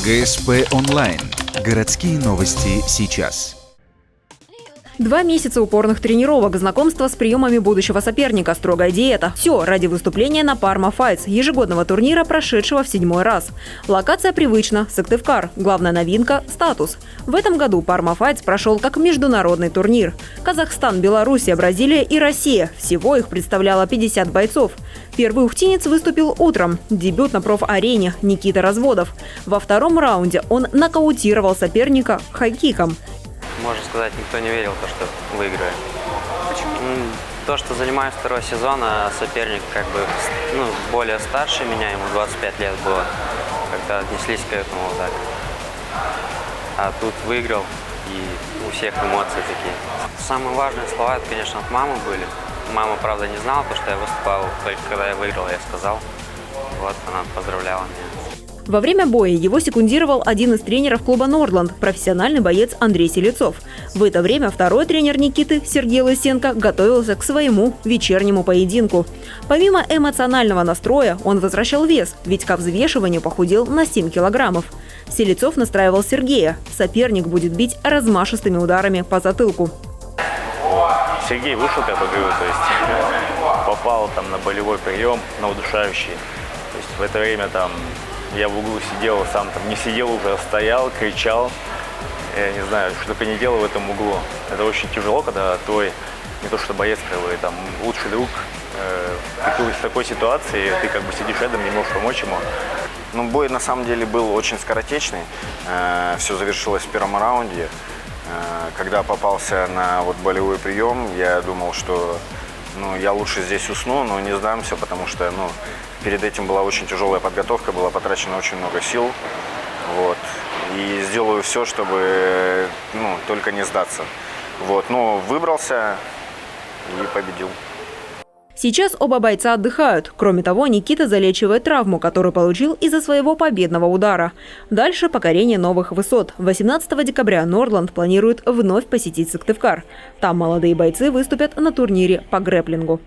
ГСП онлайн. Городские новости сейчас. 2 месяца упорных тренировок, знакомства с приемами будущего соперника, строгая диета. Все ради выступления на Parma Fights, ежегодного турнира, прошедшего в 7-й раз. Локация привычна – Сыктывкар. Главная новинка – статус. В этом году Parma Fights прошел как международный турнир. Казахстан, Белоруссия, Бразилия и Россия. Всего их представляло 50 бойцов. Первый ухтинец выступил утром. Дебют на проф-арене – Никита Разводов. Во втором раунде он нокаутировал соперника хайкиком. Можно сказать, никто не верил, что выиграю. Почему? То, что занимаюсь второй сезон, а соперник более старше меня, ему 25 лет было, когда отнеслись к этому вот так. А тут выиграл, и у всех эмоции такие. Самые важные слова, это, конечно, от мамы были. Мама, правда, не знала, что я выступал, только когда я выиграл, я сказал. Вот, она поздравляла меня. Во время боя его секундировал один из тренеров клуба «Нордланд» – профессиональный боец Андрей Селецов. В это время второй тренер Никиты, Сергей Лысенко, готовился к своему вечернему поединку. Помимо эмоционального настроя, он возвращал вес, ведь ко взвешиванию похудел на 7 килограммов. Селецов настраивал Сергея. Соперник будет бить размашистыми ударами по затылку. Сергей вышел, как бы говорю, то есть попал там на болевой прием, на удушающий. То есть в это время там я в углу сидел, сам там не сидел уже, стоял, кричал. Я не знаю, что только не делал в этом углу. Это очень тяжело, когда твой, не то что боец, там лучший друг в такой ситуации, ты как бы сидишь рядом, не можешь помочь ему. Ну, бой на самом деле был очень скоротечный. Все завершилось в первом раунде. Когда попался на болевой прием, я думал, что я лучше здесь усну, но не сдамся, потому что перед этим была очень тяжелая подготовка, была потрачено очень много сил. Вот. И сделаю все, чтобы только не сдаться. Вот. Но выбрался и победил. Сейчас оба бойца отдыхают. Кроме того, Никита залечивает травму, которую получил из-за своего победного удара. Дальше покорение новых высот. 18 декабря Нордланд планирует вновь посетить Сыктывкар. Там молодые бойцы выступят на турнире по грэпплингу.